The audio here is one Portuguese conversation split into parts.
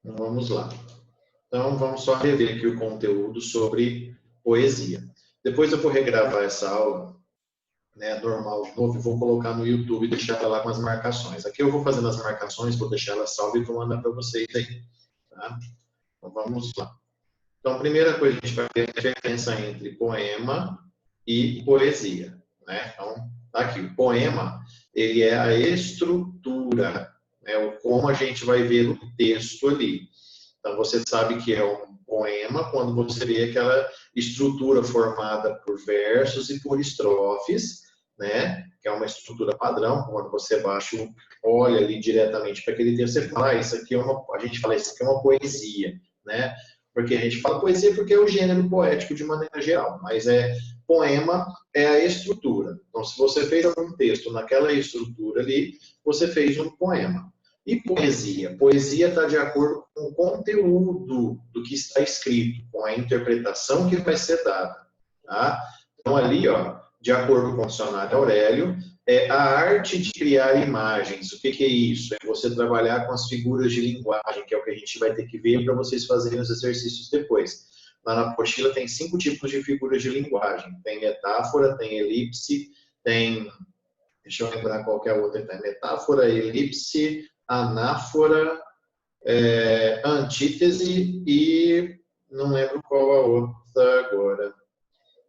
Então, vamos lá. Então, vamos só rever aqui o conteúdo sobre poesia. Depois eu vou regravar essa aula, né, normal de novo, e vou colocar no YouTube e deixar ela lá com as marcações. Aqui eu vou fazendo as marcações, vou deixar ela salva e vou mandar para vocês aí. Tá? Então, vamos lá. Então, a primeira coisa que a gente vai ver é a diferença entre poema e poesia. Né? Então, tá aqui, o poema, ele é a estrutura, né? O como a gente vai ver o texto ali. Então, você sabe que é um poema quando você vê aquela estrutura formada por versos e por estrofes, né? Que é uma estrutura padrão, quando você baixa, olha ali diretamente para aquele texto, você fala, isso aqui é uma, a gente fala, isso aqui é uma poesia, né? Porque a gente fala poesia porque é o gênero poético de maneira geral, mas poema é a estrutura. Então, se você fez algum texto naquela estrutura ali, você fez um poema. E poesia? Poesia está de acordo com o conteúdo do que está escrito, com a interpretação que vai ser dada. Tá? Então, ali, ó, de acordo com o dicionário Aurélio, é a arte de criar imagens. O que é isso? É você trabalhar com as figuras de linguagem, que é o que a gente vai ter que ver para vocês fazerem os exercícios depois. Lá na apostila tem 5 tipos de figuras de linguagem. Tem metáfora, tem elipse, tem... Deixa eu lembrar qual que é a outra. Tem metáfora, elipse, anáfora, antítese e não lembro qual a outra agora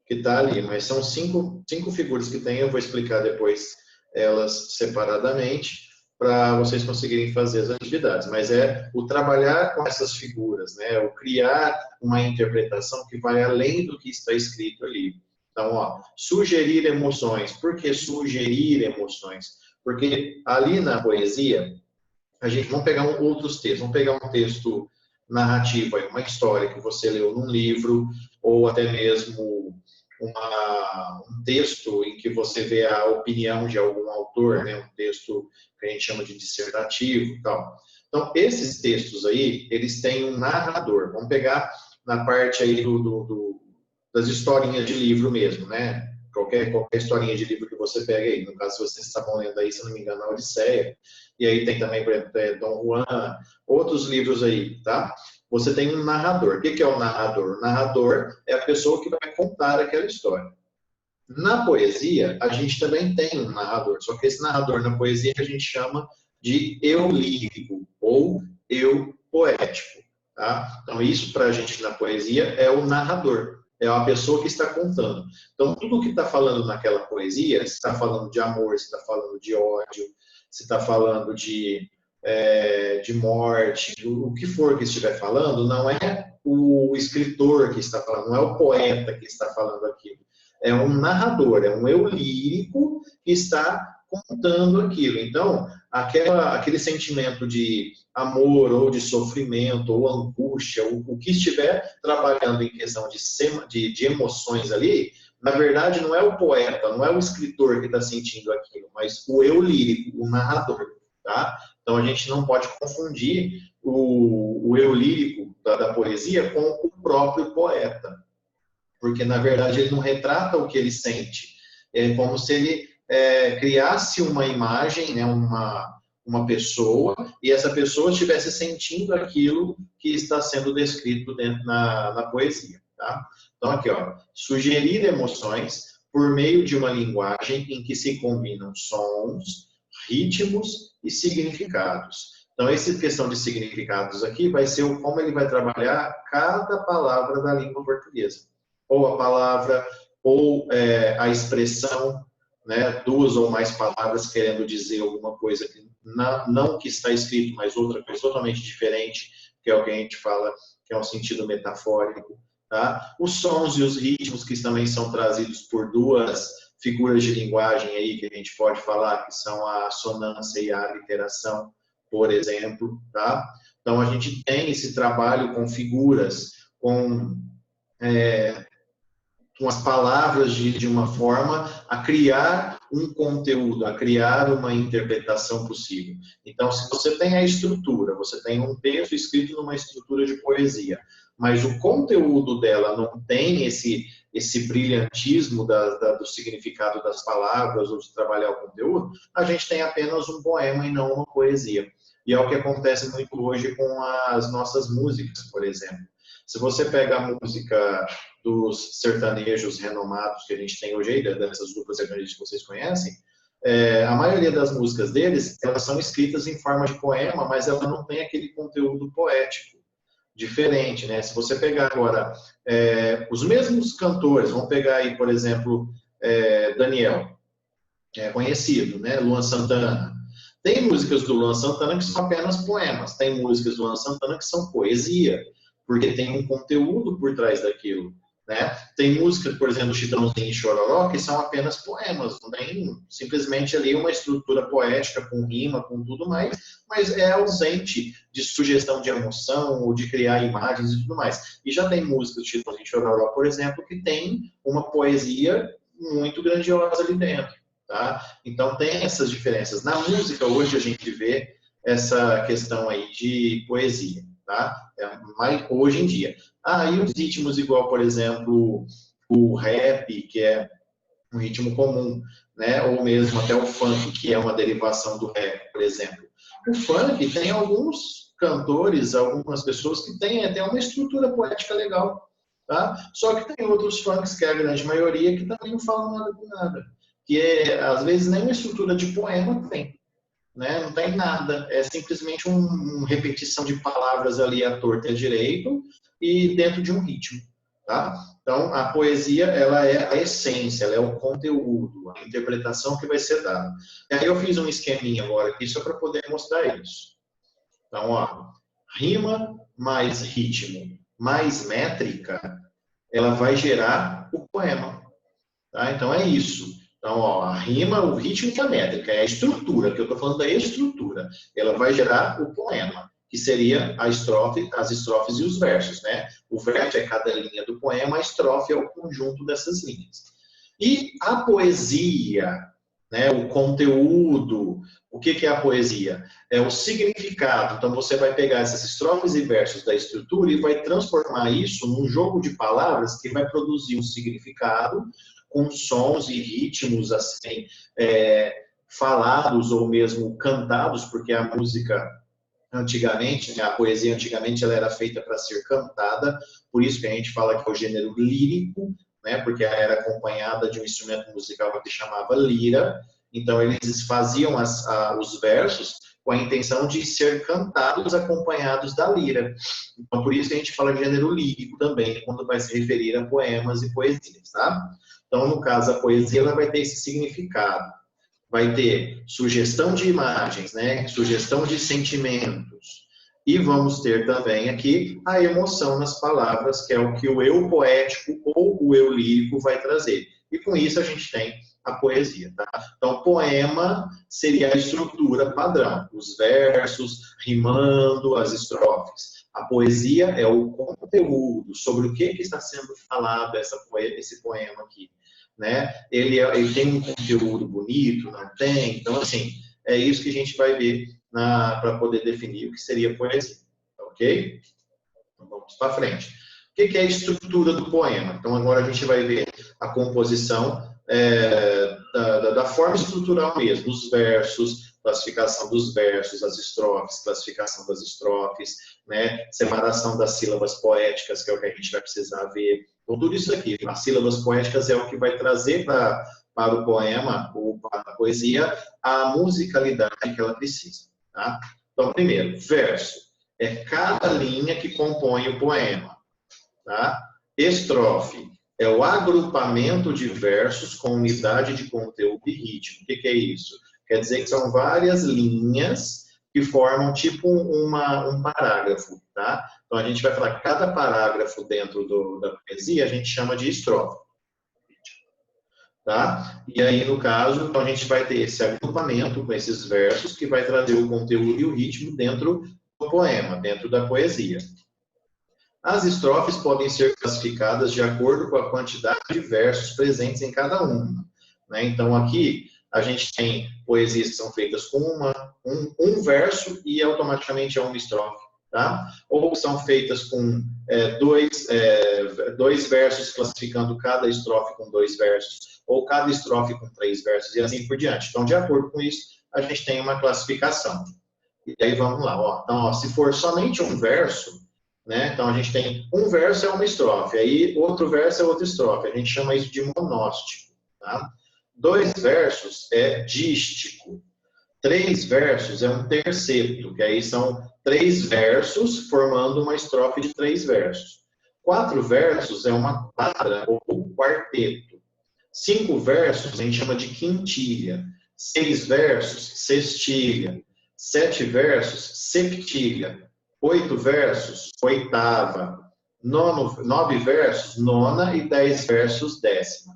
que está ali, mas são cinco figuras que tem, eu vou explicar depois elas separadamente para vocês conseguirem fazer as atividades, mas é o trabalhar com essas figuras, né? O criar uma interpretação que vai além do que está escrito ali. Então, ó, sugerir emoções. Por que sugerir emoções? Porque ali na poesia, vamos pegar outros textos, vamos pegar um texto narrativo, uma história que você leu num livro, ou até mesmo um texto em que você vê a opinião de algum autor, né? Um texto que a gente chama de dissertativo e tal. Então, esses textos aí, eles têm um narrador. Vamos pegar na parte aí das historinhas de livro mesmo, né? Qualquer historinha de livro que você pega aí. No caso, vocês estavam lendo aí, se não me engano, a Odisseia. E aí tem também, por exemplo, Dom Juan, outros livros aí, tá? Você tem um narrador. O que é o narrador? O narrador é a pessoa que vai contar aquela história. Na poesia, a gente também tem um narrador, só que esse narrador na poesia a gente chama de eu lírico ou eu poético. Tá? Então, isso para a gente na poesia é o narrador, é a pessoa que está contando. Então, tudo que está falando naquela poesia, se está falando de amor, se está falando de ódio, se está falando de morte, o que for que estiver falando, não é o escritor que está falando, não é o poeta que está falando aquilo. É um narrador, é um eu lírico que está contando aquilo. Então, aquele sentimento de amor ou de sofrimento ou angústia, o que estiver trabalhando em questão de emoções ali, na verdade não é o poeta, não é o escritor que está sentindo aquilo, mas o eu lírico, o narrador. Tá? Então, a gente não pode confundir o eu lírico da poesia com o próprio poeta, porque, na verdade, ele não retrata o que ele sente. É como se ele criasse uma imagem, né, uma pessoa, e essa pessoa estivesse sentindo aquilo que está sendo descrito dentro na poesia. Tá? Então, aqui, ó, sugerir emoções por meio de uma linguagem em que se combinam sons, ritmos e significados. Então, essa questão de significados aqui vai ser como ele vai trabalhar cada palavra da língua portuguesa. Ou a palavra, ou a expressão, né, 2 ou mais palavras querendo dizer alguma coisa que não que está escrito, mas outra coisa totalmente diferente, que é o que a gente fala, que é um sentido metafórico. Tá? Os sons e os ritmos que também são trazidos por 2 figuras de linguagem aí que a gente pode falar, que são a assonância e a aliteração, por exemplo. Tá? Então, a gente tem esse trabalho com figuras, com as palavras de uma forma a criar um conteúdo, a criar uma interpretação possível. Então, se você tem a estrutura, você tem um texto escrito numa estrutura de poesia, mas o conteúdo dela não tem esse brilhantismo do significado das palavras ou de trabalhar o conteúdo, a gente tem apenas um poema e não uma poesia. E é o que acontece muito hoje com as nossas músicas, por exemplo. Se você pega a música dos sertanejos renomados que a gente tem hoje aí, dessas duplas sertanejas que vocês conhecem, a maioria das músicas deles, elas são escritas em forma de poema, mas ela não tem aquele conteúdo poético diferente, né? Se você pegar agora os mesmos cantores, vamos pegar aí, por exemplo, Daniel, conhecido, né? Luan Santana. Tem músicas do Luan Santana que são apenas poemas, tem músicas do Luan Santana que são poesia, porque tem um conteúdo por trás daquilo. Né? Tem músicas, por exemplo, Chitãozinho e Chororó, que são apenas poemas, não tem simplesmente ali uma estrutura poética com rima, com tudo mais, mas é ausente de sugestão de emoção ou de criar imagens e tudo mais. E já tem músicas do Chitãozinho e Chororó, por exemplo, que tem uma poesia muito grandiosa ali dentro. Tá? Então tem essas diferenças. Na música hoje a gente vê essa questão aí de poesia. Tá? Mais hoje em dia. E os ritmos igual, por exemplo, o rap, que é um ritmo comum, né? Ou mesmo até o funk, que é uma derivação do rap, por exemplo. O funk tem alguns cantores, algumas pessoas que têm até uma estrutura poética legal, tá? Só que tem outros funks, que é a grande maioria, que também não falam nada com nada. Que às vezes nem uma estrutura de poema tem. Né? Não tem nada, é simplesmente uma repetição de palavras ali à torta e à direito e dentro de um ritmo, tá? Então, a poesia, ela é a essência, ela é o conteúdo, a interpretação que vai ser dada. E aí eu fiz um esqueminha agora aqui só para poder mostrar isso. Então, ó, rima mais ritmo mais métrica, ela vai gerar o poema, tá? Então, é isso. Então, ó, a rima, o ritmo e a métrica, é a estrutura, que eu estou falando da estrutura. Ela vai gerar o poema, que seria a estrofe, as estrofes e os versos, né? O verso é cada linha do poema, a estrofe é o conjunto dessas linhas. E a poesia, né, o conteúdo, o que é a poesia? É o significado. Então, você vai pegar essas estrofes e versos da estrutura e vai transformar isso num jogo de palavras que vai produzir um significado com sons e ritmos assim, falados ou mesmo cantados, porque a música antigamente, né, a poesia antigamente ela era feita para ser cantada, por isso que a gente fala que é o gênero lírico, né, porque ela era acompanhada de um instrumento musical que chamava lira, então eles faziam os versos com a intenção de ser cantados acompanhados da lira. Então por isso que a gente fala de gênero lírico também, quando vai se referir a poemas e poesias, tá? Então, no caso, a poesia ela vai ter esse significado. Vai ter sugestão de imagens, né? Sugestão de sentimentos. E vamos ter também aqui a emoção nas palavras, que é o que o eu poético ou o eu lírico vai trazer. E com isso a gente tem a poesia, tá? Então, poema seria a estrutura padrão, os versos rimando as estrofes. A poesia é o conteúdo, sobre o que está sendo falado esse poema aqui. Né? Ele tem um conteúdo bonito, não tem? Então, assim, é isso que a gente vai ver para poder definir o que seria poesia. Ok? Então, vamos para frente. O que é a estrutura do poema? Então, agora a gente vai ver a composição da forma estrutural mesmo, os versos, classificação dos versos, as estrofes, classificação das estrofes, né? Separação das sílabas poéticas, que é o que a gente vai precisar ver. Então, tudo isso aqui, as sílabas poéticas é o que vai trazer para o poema, ou para a poesia, a musicalidade que ela precisa. Tá? Então, primeiro, verso. É cada linha que compõe o poema. Tá? Estrofe. É o agrupamento de versos com unidade de conteúdo e ritmo. O que é isso? Quer dizer que são várias linhas que formam tipo um parágrafo, tá? Então a gente vai falar que cada parágrafo dentro da poesia a gente chama de estrofe, tá? E aí no caso, então a gente vai ter esse agrupamento com esses versos que vai trazer o conteúdo e o ritmo dentro do poema, dentro da poesia. As estrofes podem ser classificadas de acordo com a quantidade de versos presentes em cada uma, né? Então aqui a gente tem poesias que são feitas com um verso e automaticamente é uma estrofe, tá? Ou são feitas com dois versos, classificando cada estrofe com 2 versos, ou cada estrofe com 3 versos, e assim por diante. Então, de acordo com isso, a gente tem uma classificação. E aí vamos lá, ó. Então, ó, se for somente um verso, né? Então a gente tem um verso é uma estrofe, aí outro verso é outra estrofe. A gente chama isso de monóstico, tá? 2 versos é dístico. 3 versos é um terceto, que aí são 3 versos formando uma estrofe de 3 versos. 4 versos é uma quadra ou quarteto. 5 versos a gente chama de quintilha. 6 versos, sextilha. 7 versos, septilha. 8 versos, oitava. 9 versos, nona. E 10 versos, décima.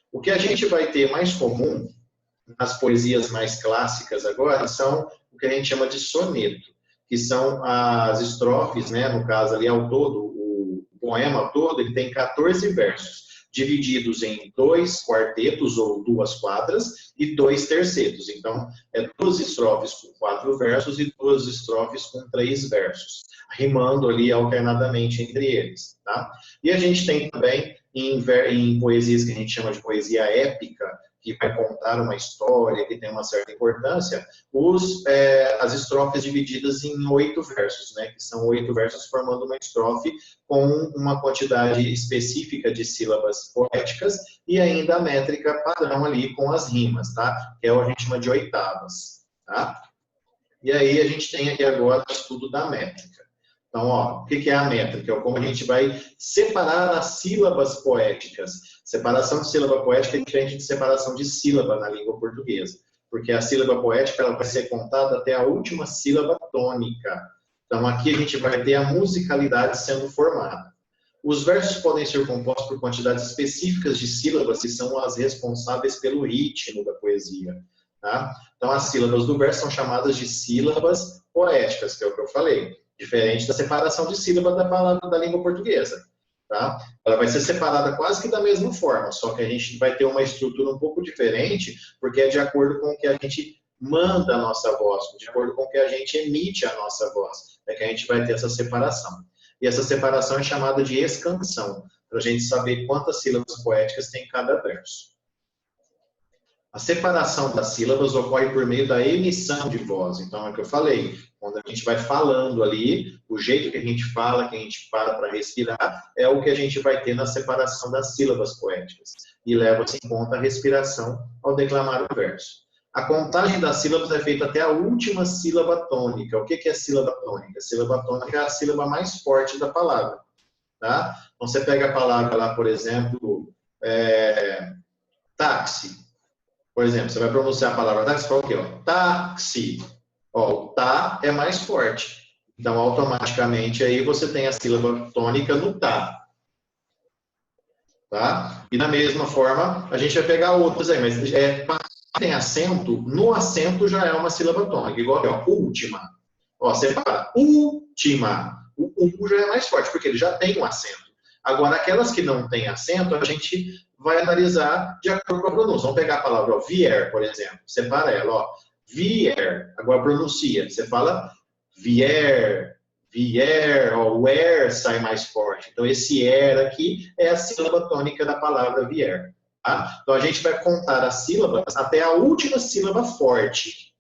O que a gente vai ter mais comum nas poesias mais clássicas agora são o que a gente chama de soneto, que são as estrofes, né? No caso ali ao todo, o poema todo, ele tem 14 versos, divididos em 2 quartetos ou 2 quadras e 2 tercetos. Então, é 2 estrofes com 4 versos e 2 estrofes com 3 versos, rimando ali alternadamente entre eles, tá? E a gente tem também em poesias que a gente chama de poesia épica, que vai contar uma história, que tem uma certa importância, as estrofes divididas em 8 versos, né? Que são 8 versos formando uma estrofe com uma quantidade específica de sílabas poéticas e ainda a métrica padrão ali com as rimas, tá? Que é o que a gente chama de oitavas, tá? E aí a gente tem aqui agora o estudo da métrica. Então, ó, o que é a métrica? É como a gente vai separar as sílabas poéticas. Separação de sílaba poética é diferente de separação de sílaba na língua portuguesa, porque a sílaba poética ela vai ser contada até a última sílaba tônica. Então, aqui a gente vai ter a musicalidade sendo formada. Os versos podem ser compostos por quantidades específicas de sílabas, que são as responsáveis pelo ritmo da poesia. Tá? Então, as sílabas do verso são chamadas de sílabas poéticas, que é o que eu falei. Diferente da separação de sílaba da palavra da língua portuguesa. Tá? Ela vai ser separada quase que da mesma forma, só que a gente vai ter uma estrutura um pouco diferente, porque é de acordo com o que a gente manda a nossa voz, de acordo com o que a gente emite a nossa voz, é que a gente vai ter essa separação. E essa separação é chamada de escansão, para a gente saber quantas sílabas poéticas tem em cada verso. A separação das sílabas ocorre por meio da emissão de voz. Então, é o que eu falei. Quando a gente vai falando ali, o jeito que a gente fala, que a gente para respirar, é o que a gente vai ter na separação das sílabas poéticas. E leva-se em conta a respiração ao declamar o verso. A contagem das sílabas é feita até a última sílaba tônica. O que é sílaba tônica? A sílaba tônica é a sílaba mais forte da palavra. Tá? Então, você pega a palavra lá, por exemplo, táxi. Por exemplo, você vai pronunciar a palavra táxi, você fala o quê? Ó? Táxi. Ó, o tá é mais forte. Então, automaticamente, aí você tem a sílaba tônica no tá. Tá? E da mesma forma, a gente vai pegar outras aí, mas tem acento, no acento já é uma sílaba tônica, igual aqui, ó, última. Ó, você fala última. O U já é mais forte, porque ele já tem um acento. Agora, aquelas que não têm acento, a gente vai analisar de acordo com a pronúncia. Vamos pegar a palavra, ó, vier, por exemplo. Separa ela, ó. Vier. Agora pronuncia. Você fala vier, vier, ó, o er sai mais forte. Então, esse er aqui é a sílaba tônica da palavra vier. Tá? Então, a gente vai contar as sílabas até a última sílaba forte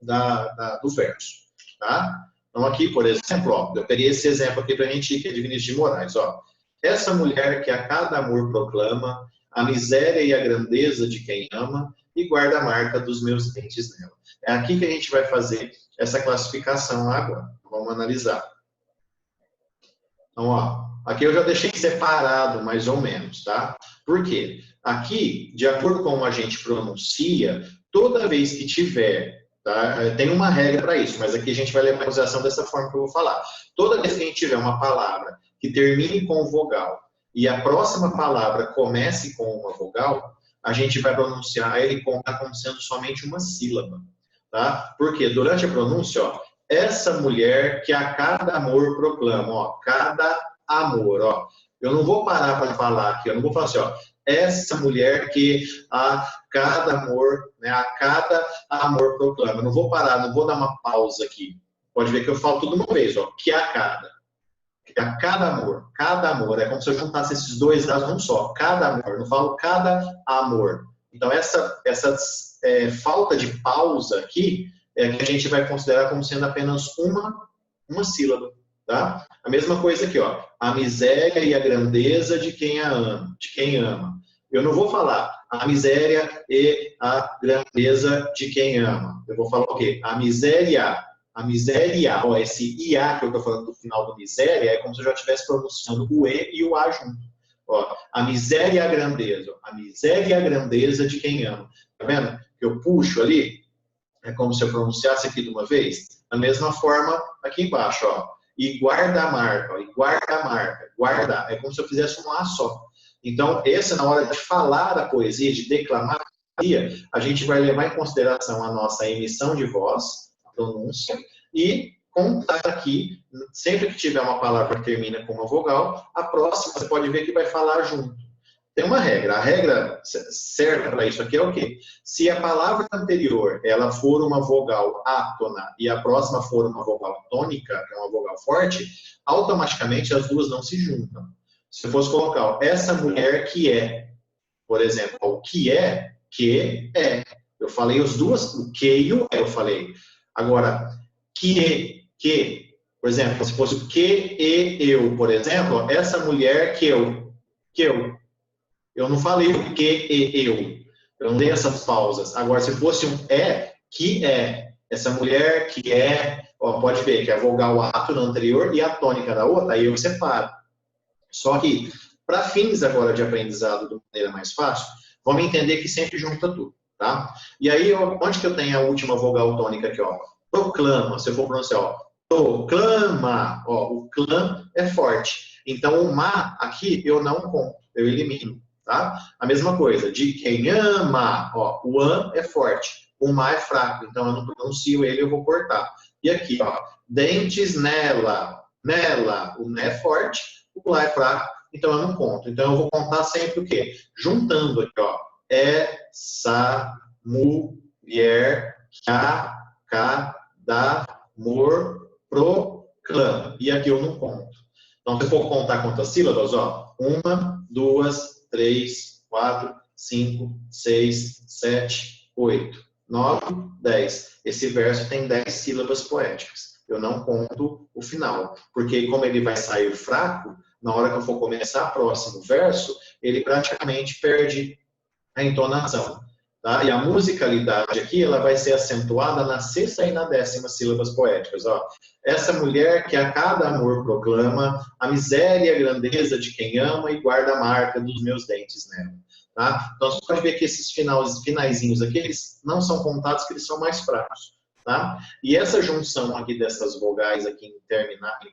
do verso. Tá? Então, aqui, por exemplo, ó, eu peguei esse exemplo aqui para a gente ir, que é de Vinícius de Moraes. Ó. Essa mulher que a cada amor proclama a miséria e a grandeza de quem ama e guarda a marca dos meus dentes nela. É aqui que a gente vai fazer essa classificação agora. Vamos analisar. Então, ó, aqui eu já deixei separado mais ou menos, tá? Por quê? Aqui, de acordo com como a gente pronuncia, toda vez que tiver, tá? Tem uma regra para isso, mas aqui a gente vai levar em consideração dessa forma que eu vou falar. Toda vez que a gente tiver uma palavra que termine com vogal e a próxima palavra comece com uma vogal, a gente vai pronunciar ele como sendo somente uma sílaba, tá? Porque durante a pronúncia, ó, essa mulher que a cada amor proclama, ó, cada amor, ó. Eu não vou parar para falar aqui, eu não vou falar assim, ó, essa mulher que a cada amor, né, a cada amor proclama. Eu não vou parar, não vou dar uma pausa aqui. Pode ver que eu falo tudo de uma vez, ó, que a cada amor, é como se eu juntasse esses dois dados num só, cada amor, eu não falo cada amor. Então, essa falta de pausa aqui é que a gente vai considerar como sendo apenas uma sílaba, tá? A mesma coisa aqui, ó. A miséria e a grandeza de quem a ama, de quem ama. Eu não vou falar a miséria e a grandeza de quem ama. Eu vou falar o quê? A miséria, ó, esse IA que eu estou falando do final do miséria é como se eu já estivesse pronunciando o E e o A junto. Ó, a miséria e a grandeza. A miséria e a grandeza de quem ama. Tá vendo? Que eu puxo ali, é como se eu pronunciasse aqui de uma vez. Da mesma forma, aqui embaixo, ó. E guarda a marca, ó, e guarda a marca. Guarda, é como se eu fizesse um A só. Então, essa, na hora de falar a poesia, de declamar a poesia, a gente vai levar em consideração a nossa emissão de voz, a pronúncia, e contar aqui, sempre que tiver uma palavra que termina com uma vogal, a próxima você pode ver que vai falar junto. Tem uma regra. A regra certa para isso aqui é o quê? Se a palavra anterior ela for uma vogal átona e a próxima for uma vogal tônica, que é uma vogal forte, automaticamente as duas não se juntam. Se eu fosse colocar ó, essa mulher que é, por exemplo, o que é. Eu falei os duas, o que e o é, eu falei. Agora, que, por exemplo, se fosse o que e eu, por exemplo, essa mulher que eu. Eu não falei o que e eu. Eu não dei essas pausas. Agora, se fosse um é, que é. Essa mulher que é, ó, pode ver que a vogal átona anterior e a tônica da outra, aí eu separo. Só que, para fins agora de aprendizado de maneira mais fácil, vamos entender que sempre junta tudo, tá? E aí, onde que eu tenho a última vogal tônica aqui, ó? Proclama, se eu for pronunciar, ó. Proclama, ó, o clã é forte. Então, o ma aqui eu não conto, eu elimino, tá? A mesma coisa, de quem ama, ó, o an é forte, o ma é fraco, então eu não pronuncio ele, eu vou cortar. E aqui, ó, dentes nela, o né é forte, o lá é fraco, então eu não conto. Então eu vou contar sempre o quê? Juntando aqui, ó. Essa mulher que a cada amor proclama. E aqui eu não conto. Então, se eu for contar quantas sílabas, ó. 1, 2, 3, 4, 5, 6, 7, 8, 9, 10. Esse verso tem 10 sílabas poéticas. Eu não conto o final, porque como ele vai sair fraco, na hora que eu for começar o próximo verso, ele praticamente perde a entonação. Tá? E a musicalidade aqui, ela vai ser acentuada na 6ª e na 10ª sílabas poéticas. Ó. Essa mulher que a cada amor proclama a miséria e a grandeza de quem ama e guarda a marca dos meus dentes nela. Tá? Então, você pode ver que esses finaizinhos aqui, eles não são contados, que eles são mais fracos. Tá? E essa junção aqui dessas vogais aqui em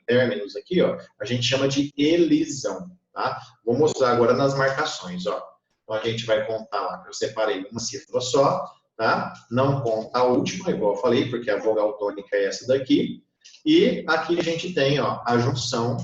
términos aqui, ó, a gente chama de elisão. Tá? Vou mostrar agora nas marcações. Ó. Então a gente vai contar lá, eu separei uma sílaba só, tá? Não conta a última, igual eu falei, porque a vogal tônica é essa daqui. E aqui a gente tem ó, a junção,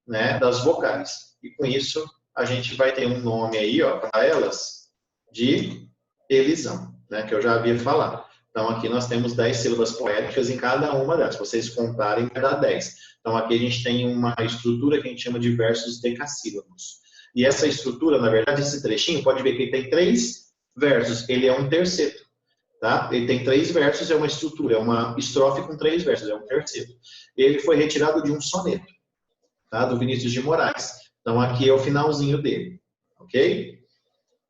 né, das vogais. E com isso a gente vai ter um nome aí para elas de elisão, né, que eu já havia falado. Então, aqui nós temos 10 sílabas poéticas em cada uma delas. Se vocês contarem, vai dar 10. Então, aqui a gente tem uma estrutura que a gente chama de versos decassílabos. E essa estrutura, na verdade, esse trechinho, pode ver que ele tem 3 versos. Ele é um terceto. Tá? Ele tem 3 versos, é uma estrutura. É uma estrofe com 3 versos, é um terceto. Ele foi retirado de um soneto, tá? Do Vinícius de Moraes. Então, aqui é o finalzinho dele. Ok?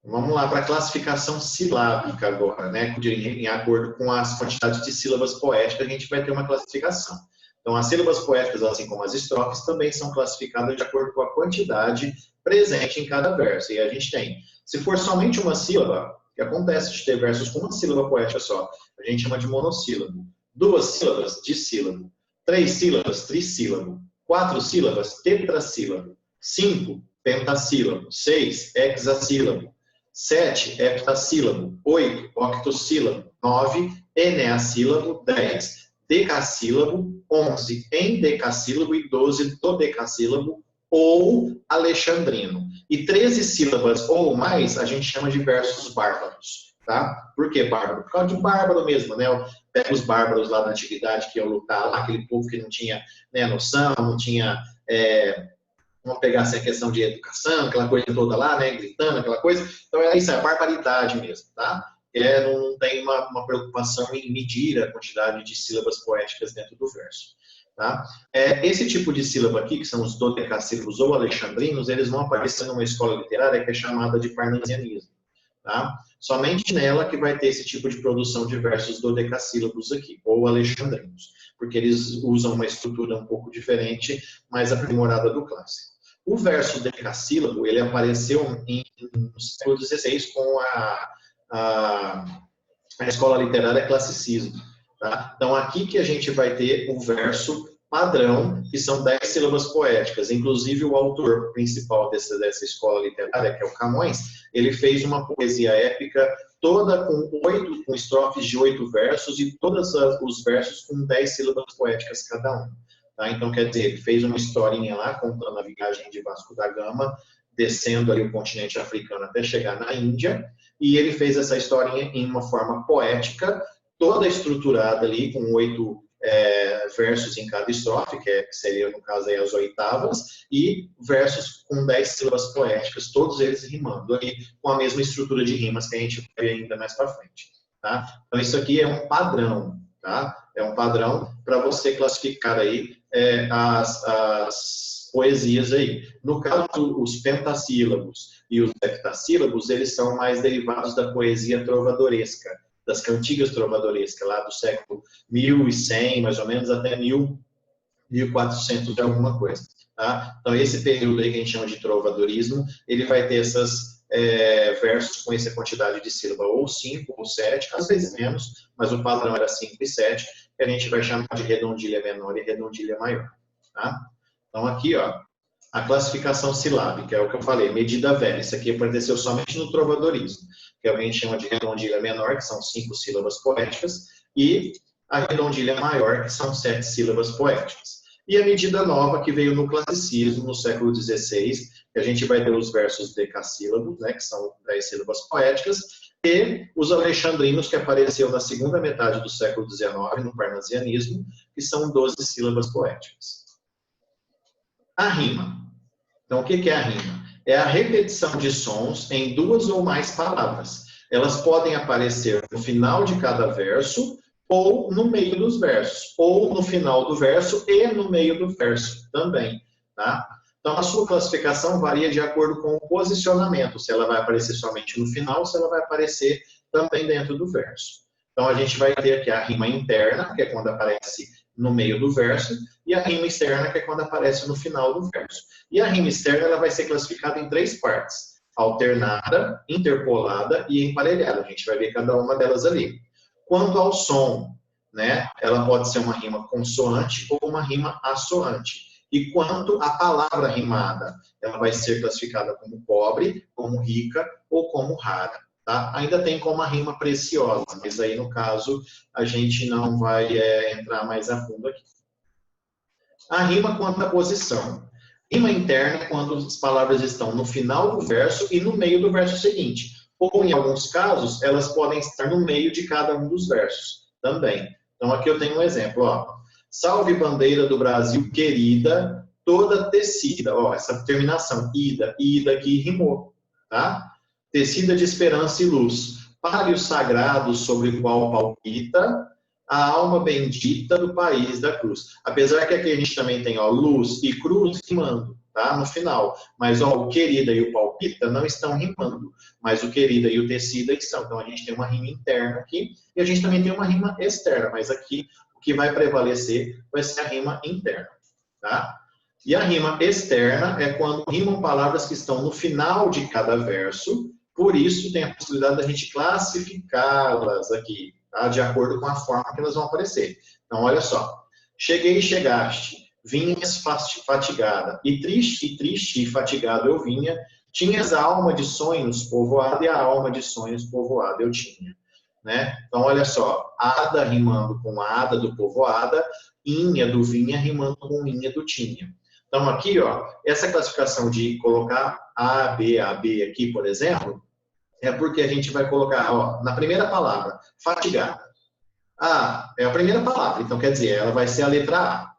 Vamos lá para a classificação silábica agora, né? Em acordo com as quantidades de sílabas poéticas, a gente vai ter uma classificação. Então, as sílabas poéticas, assim como as estrofes, também são classificadas de acordo com a quantidade presente em cada verso. E a gente tem, se for somente uma sílaba, que acontece de ter versos com uma sílaba poética só, a gente chama de monossílabo. 2 sílabas, dissílabo. 3 sílabas, trissílabo. 4 sílabas, tetrassílabo. 5, pentassílabo. 6, hexassílabo. 7, heptassílabo. 8, octossílabo. 9, eneassílabo. 10, decassílabo. 11, endecassílabo. E 12, dodecassílabo ou alexandrino. E 13 sílabas ou mais, a gente chama de versos bárbaros. Tá? Por que bárbaro? Por causa de bárbaro mesmo, né? Pega os bárbaros lá da antiguidade, que iam lutar lá, aquele povo que não tinha, né, noção, não tinha... vamos pegar assim, a questão de educação, aquela coisa toda lá, né, gritando, aquela coisa. Então, é isso, é a barbaridade mesmo, tá? não tem uma preocupação em medir a quantidade de sílabas poéticas dentro do verso. Tá? Esse tipo de sílaba aqui, que são os dodecassílabos ou alexandrinos, eles vão aparecer numa escola literária que é chamada de parnasianismo. Tá? Somente nela que vai ter esse tipo de produção de versos dodecassílabos aqui, ou alexandrinos, porque eles usam uma estrutura um pouco diferente, mais aprimorada do clássico. O verso decassílabo, ele apareceu no século XVI com a escola literária classicismo. Tá? Então, aqui que a gente vai ter o verso padrão, que são 10 sílabas poéticas. Inclusive, o autor principal dessa escola literária, que é o Camões, ele fez uma poesia épica toda com estrofes de 8 versos e todos os versos com 10 sílabas poéticas cada um. Tá? Então, quer dizer, ele fez uma historinha lá, contando a viagem de Vasco da Gama, descendo ali o continente africano até chegar na Índia, e ele fez essa historinha em uma forma poética, toda estruturada ali, com 8 versos em cada estrofe, que seria, no caso, aí, as oitavas, e versos com 10 sílabas poéticas, todos eles rimando, ali, com a mesma estrutura de rimas que a gente vai ver ainda mais para frente. Tá? Então, isso aqui é um padrão, tá? É um padrão para você classificar aí as poesias aí. No caso, os pentassílabos e os heptassílabos, eles são mais derivados da poesia trovadoresca, das cantigas trovadorescas, lá do século 1100, mais ou menos, até 1400 e alguma coisa. Tá? Então, esse período aí que a gente chama de trovadorismo, ele vai ter esses versos com essa quantidade de sílaba, ou 5 ou 7, às vezes menos, mas o padrão era 5 e 7, que a gente vai chamar de redondilha menor e redondilha maior. Tá? Então, aqui, ó, a classificação silábica, é o que eu falei, medida velha. Isso aqui apareceu somente no trovadorismo, que é o que a gente chama de redondilha menor, que são 5 sílabas poéticas, e a redondilha maior, que são 7 sílabas poéticas. E a medida nova, que veio no classicismo, no século XVI, que a gente vai ter os versos decassílabos, né, que são 10 sílabas poéticas, e os alexandrinos, que apareceu na segunda metade do século XIX, no parnasianismo, que são 12 sílabas poéticas. A rima. Então, o que é a rima? É a repetição de sons em 2 ou mais palavras. Elas podem aparecer no final de cada verso ou no meio dos versos, ou no final do verso e no meio do verso também. Tá? Então, a sua classificação varia de acordo com o posicionamento, se ela vai aparecer somente no final, se ela vai aparecer também dentro do verso. Então, a gente vai ter aqui a rima interna, que é quando aparece no meio do verso, e a rima externa, que é quando aparece no final do verso. E a rima externa ela vai ser classificada em 3 partes: alternada, interpolada e emparelhada. A gente vai ver cada uma delas ali. Quanto ao som, né, ela pode ser uma rima consoante ou uma rima assoante. E quanto à palavra rimada, ela vai ser classificada como pobre, como rica ou como rara. Tá? Ainda tem como a rima preciosa, mas aí, no caso, a gente não vai entrar mais a fundo aqui. A rima quanto à posição. Rima interna é quando as palavras estão no final do verso e no meio do verso seguinte. Ou, em alguns casos, elas podem estar no meio de cada um dos versos também. Então, aqui eu tenho um exemplo. Ó. Salve bandeira do Brasil querida, toda tecida. Ó, essa terminação, ida aqui rimou. Tá? Tecida de esperança e luz, palio sagrado sobre o qual palpita a alma bendita do país da cruz. Apesar que aqui a gente também tem ó, luz e cruz rimando, tá? No final. Mas ó, o querida e o palpita não estão rimando, mas o querida e o tecida estão. Então a gente tem uma rima interna aqui e a gente também tem uma rima externa, mas aqui o que vai prevalecer vai ser a rima interna, tá? E a rima externa é quando rimam palavras que estão no final de cada verso. Por isso, tem a possibilidade da gente classificá-las aqui, tá? De acordo com a forma que elas vão aparecer. Então, olha só. Cheguei e chegaste, vinhas fatigada, e triste e fatigado eu vinha, tinhas a alma de sonhos povoada e a alma de sonhos povoada eu tinha. Né? Então, olha só. Ada rimando com a ada do povoada, inha do vinha rimando com inha do tinha. Então, aqui, ó, essa classificação de colocar A, B aqui, por exemplo, é porque a gente vai colocar, ó, na primeira palavra, fatigada. A é a primeira palavra, então quer dizer, ela vai ser a letra A.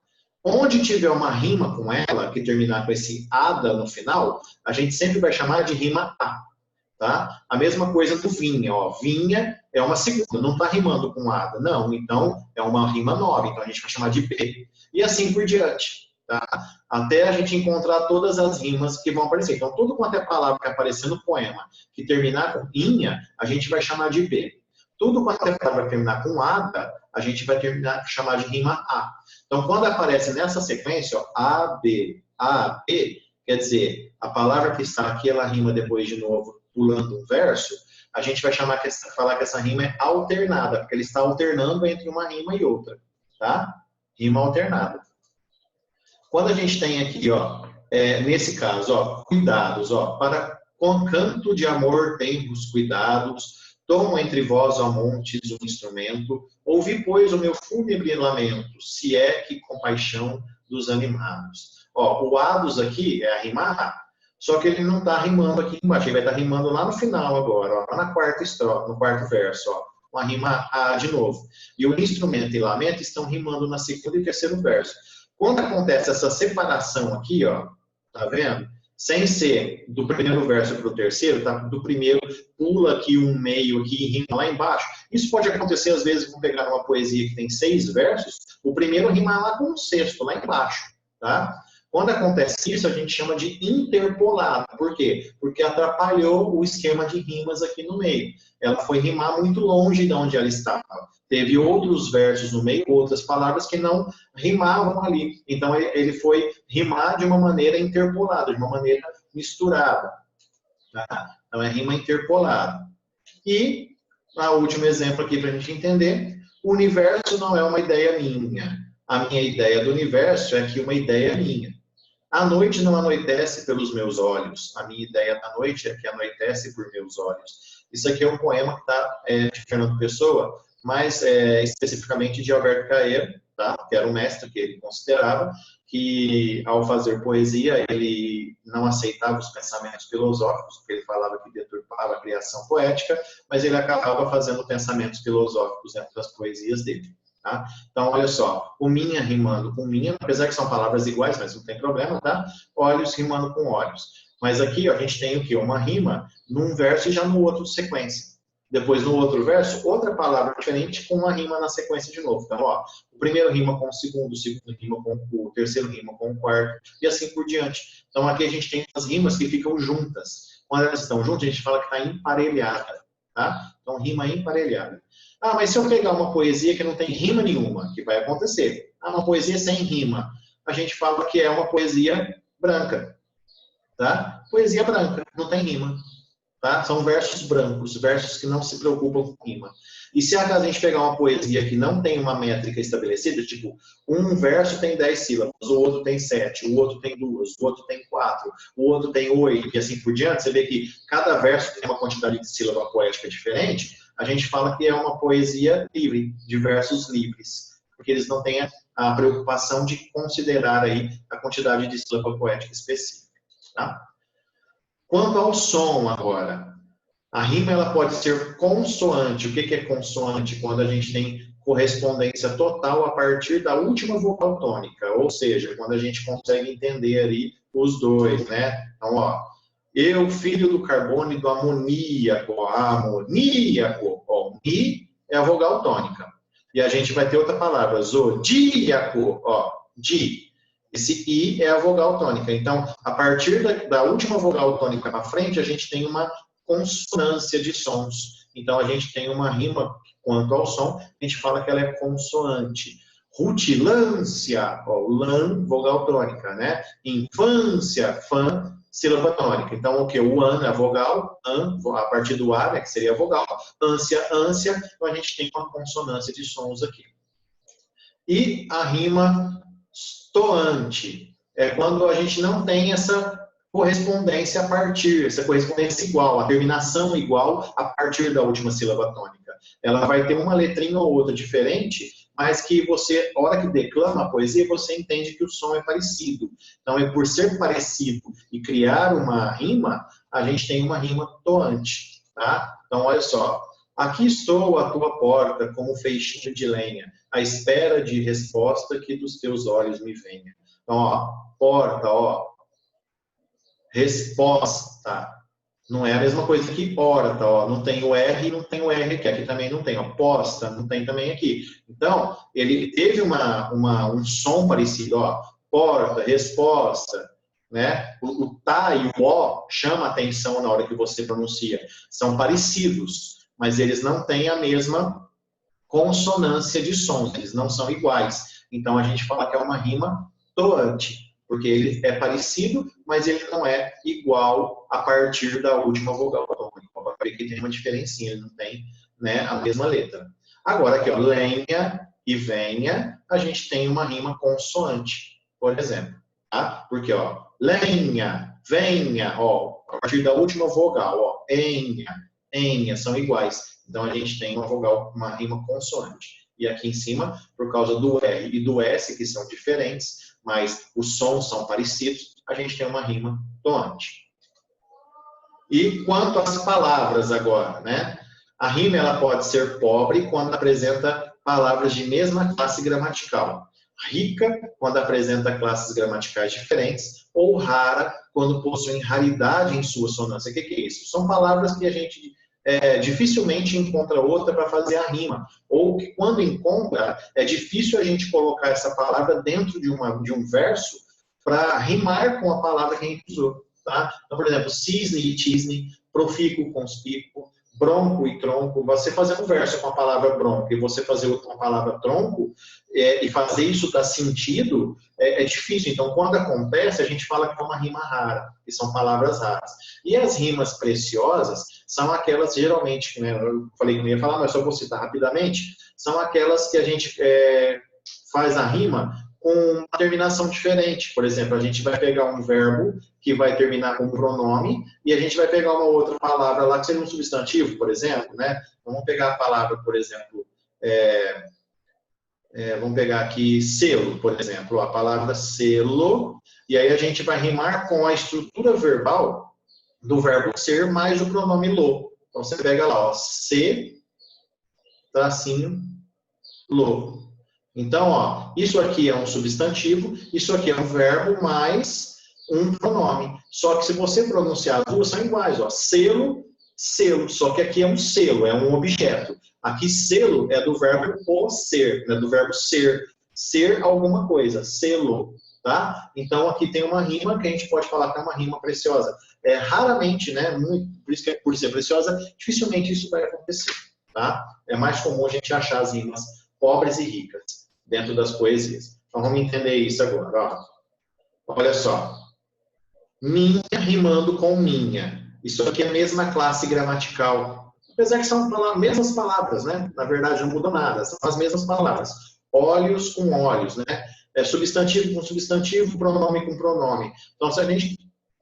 Onde tiver uma rima com ela, que terminar com esse ada no final, a gente sempre vai chamar de rima A. Tá? A mesma coisa do vinha, ó. Vinha é uma segunda, não está rimando com ada, não. Então, é uma rima nova, então a gente vai chamar de B. E assim por diante, tá? Até a gente encontrar todas as rimas que vão aparecer. Então, tudo quanto é palavra que aparecer no poema que terminar com inha, a gente vai chamar de B. Tudo quanto é palavra que terminar com ada, a gente vai chamar de rima A. Então, quando aparece nessa sequência, ó, A, B, quer dizer, a palavra que está aqui, ela rima depois de novo, pulando um verso, a gente vai falar que essa rima é alternada, porque ele está alternando entre uma rima e outra, tá? Rima alternada. Quando a gente tem aqui, ó, nesse caso, ó, cuidados, ó, para com canto de amor tem-vos cuidados, tomo entre vós, ó montes, um instrumento, ouvi, pois, o meu fúnebre lamento, se é que compaixão dos animados. Ó, o ados aqui é a rima A. Só que ele não está rimando aqui embaixo, ele vai estar rimando lá no final agora, ó, lá na quarta estrofe, no quarto verso, ó, uma rima A de novo. E o instrumento e lamento estão rimando na segunda e terceiro verso. Quando acontece essa separação aqui, ó, tá vendo? Sem ser do primeiro verso para o terceiro, tá? Do primeiro pula aqui um meio aqui e rima lá embaixo. Isso pode acontecer às vezes, vamos pegar uma poesia que tem 6 versos, o primeiro rima lá com o sexto, lá embaixo, tá? Quando acontece isso, a gente chama de interpolado. Por quê? Porque atrapalhou o esquema de rimas aqui no meio. Ela foi rimar muito longe de onde ela estava. Teve outros versos no meio, outras palavras que não rimavam ali. Então, ele foi rimar de uma maneira interpolada, de uma maneira misturada. Tá? Então, é rima interpolada. E, o último exemplo aqui para a gente entender, o universo não é uma ideia minha. A minha ideia do universo é que uma ideia é minha. A noite não anoitece pelos meus olhos. A minha ideia da noite é que anoitece por meus olhos. Isso aqui é um poema que está de Fernando Pessoa, mas especificamente de Alberto Caeiro, tá? Que era um mestre que ele considerava que, ao fazer poesia, ele não aceitava os pensamentos filosóficos, porque ele falava que deturpava a criação poética, mas ele acabava fazendo pensamentos filosóficos dentro das poesias dele. Tá? Então, olha só, o minha rimando com minha, apesar que são palavras iguais, mas não tem problema, tá? Olhos rimando com olhos. Mas aqui, ó, a gente tem o quê? Uma rima num verso e já no outro sequência. Depois, no outro verso, outra palavra diferente com uma rima na sequência de novo. Então, ó, o primeiro rima com o segundo rima com o terceiro rima com o quarto, e assim por diante. Então, aqui a gente tem as rimas que ficam juntas. Quando elas estão juntas, a gente fala que está emparelhada, tá? Então, rima emparelhada. Ah, mas se eu pegar uma poesia que não tem rima nenhuma, que vai acontecer? Ah, uma poesia sem rima. A gente fala que é uma poesia branca, tá? Poesia branca, não tem rima, tá? São versos brancos, versos que não se preocupam com rima. E se a gente pegar uma poesia que não tem uma métrica estabelecida, tipo, um verso tem 10 sílabas, o outro tem 7, o outro tem 2, o outro tem 4, o outro tem 8, e assim por diante, você vê que cada verso tem uma quantidade de sílaba poética diferente, a gente fala que é uma poesia livre, de versos livres, porque eles não têm a preocupação de considerar aí a quantidade de sílaba poética específica. Tá? Quanto ao som agora, a rima ela pode ser consoante. O que é consoante? Quando a gente tem correspondência total a partir da última vogal tônica, ou seja, quando a gente consegue entender ali os dois, né? Então, ó, eu, filho do carbono e do amoníaco, ó, mi é a vogal tônica. E a gente vai ter outra palavra, zodíaco, ó, di. Esse i é a vogal tônica. Então, a partir da última vogal tônica para frente, a gente tem uma consonância de sons. Então, a gente tem uma rima quanto ao som, a gente fala que ela é consoante. Rutilância, ó, lan, vogal tônica, né? Infância, fã, sílaba tônica. Então, o que? O an é a vogal, an, a partir do a, né, que seria a vogal, ânsia, ânsia, então a gente tem uma consonância de sons aqui. E a rima stoante é quando a gente não tem essa correspondência a partir, essa correspondência igual, a terminação igual a partir da última sílaba tônica. Ela vai ter uma letrinha ou outra diferente, mas que você, na hora que declama a poesia, você entende que o som é parecido. Então, por ser parecido e criar uma rima, a gente tem uma rima toante, tá? Então, olha só. Aqui estou à tua porta, como um feixinho de lenha, à espera de resposta que dos teus olhos me venha. Então, ó, porta, ó, resposta. Não é a mesma coisa que porta, ó. Não tem o R e não tem o R aqui. Aqui também não tem, ó. Posta, não tem também aqui. Então, ele teve um som parecido, ó. Porta, resposta, né? O tá e o ó chama atenção na hora que você pronuncia. São parecidos, mas eles não têm a mesma consonância de sons, eles não são iguais. Então, a gente fala que é uma rima toante, porque ele é parecido, mas ele não é igual a partir da última vogal tônica. Para ver que tem uma diferencinha, ele não tem, né, a mesma letra. Agora aqui, ó, lenha e venha, a gente tem uma rima consoante, por exemplo. Tá? Porque, ó, lenha, venha, ó, a partir da última vogal, ó, enha, são iguais. Então a gente tem uma vogal, uma rima consoante. E aqui em cima, por causa do R e do S, que são diferentes, mas os sons são parecidos, a gente tem uma rima toante. E quanto às palavras agora, né? A rima ela pode ser pobre quando apresenta palavras de mesma classe gramatical, rica quando apresenta classes gramaticais diferentes, ou rara quando possuem raridade em sua sonância. O que é isso? São palavras que a gente dificilmente encontra outra para fazer a rima, ou que quando encontra, é difícil a gente colocar essa palavra dentro de um verso para rimar com a palavra que a gente usou. Tá? Então, por exemplo, cisne e tisne, profícuo, conspícuo, bronco e tronco. Você fazer um verso com a palavra bronco e você fazer com a palavra tronco, e fazer isso dar sentido, é difícil. Então, quando acontece, a gente fala que é uma rima rara, que são palavras raras. E as rimas preciosas são aquelas, geralmente, né, eu falei que não ia falar, mas só vou citar rapidamente, são aquelas que a gente faz a rima com uma terminação diferente. Por exemplo, a gente vai pegar um verbo que vai terminar com um pronome e a gente vai pegar uma outra palavra lá que seria um substantivo, por exemplo, né? Vamos pegar a palavra, por exemplo, vamos pegar aqui selo, por exemplo, a palavra selo, e aí a gente vai rimar com a estrutura verbal do verbo ser mais o pronome lo. Então você pega lá, ó, se, tracinho, lo. Então, ó, isso aqui é um substantivo, isso aqui é um verbo mais um pronome. Só que se você pronunciar as duas, são iguais, ó. Selo, selo. Só que aqui é um selo, é um objeto. Aqui, selo é do verbo o ser, né? Do verbo ser. Ser alguma coisa, selo, tá? Então, aqui tem uma rima que a gente pode falar que é uma rima preciosa. Raramente, né? Por isso que por ser preciosa, dificilmente isso vai acontecer, tá? É mais comum a gente achar as rimas pobres e ricas dentro das poesias. Então, vamos entender isso agora. Ó. Olha só. Minha rimando com minha. Isso aqui é a mesma classe gramatical. Apesar que são mesmas palavras, né? Na verdade, não mudou nada. São as mesmas palavras. Olhos com olhos, né? Substantivo com substantivo, pronome com pronome. Então, se a gente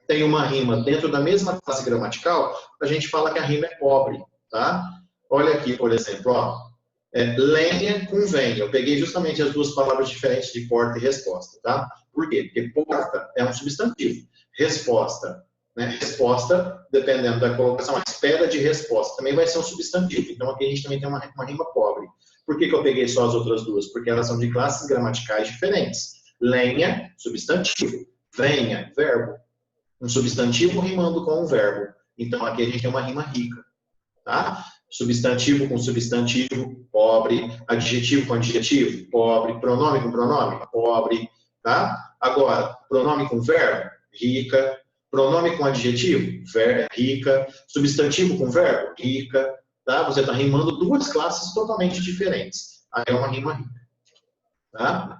tem uma rima dentro da mesma classe gramatical, a gente fala que a rima é pobre, tá? Olha aqui, por exemplo, ó. Lenha com venha. Eu peguei justamente as duas palavras diferentes de porta e resposta, tá? Por quê? Porque porta é um substantivo. Resposta, né? Resposta, dependendo da colocação, a espera de resposta também vai ser um substantivo. Então aqui a gente também tem uma rima pobre. Por que eu peguei só as outras duas? Porque elas são de classes gramaticais diferentes. Lenha, substantivo. Venha, verbo. Um substantivo rimando com um verbo. Então aqui a gente tem uma rima rica, tá? Substantivo com substantivo, pobre. Adjetivo com adjetivo, pobre. Pronome com pronome, pobre. Tá? Agora, pronome com verbo, rica. Pronome com adjetivo, rica. Substantivo com verbo, rica. Tá? Você está rimando duas classes totalmente diferentes. Aí é uma rima rica. Tá?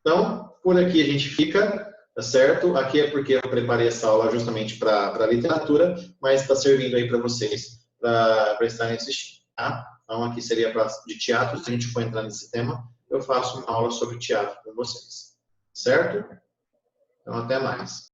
Então, por aqui a gente fica, tá certo? Aqui é porque eu preparei essa aula justamente para literatura, mas está servindo aí para vocês para estarem assistindo, tá? Então, aqui seria de teatro, se a gente for entrar nesse tema, eu faço uma aula sobre teatro com vocês, certo? Então, até mais.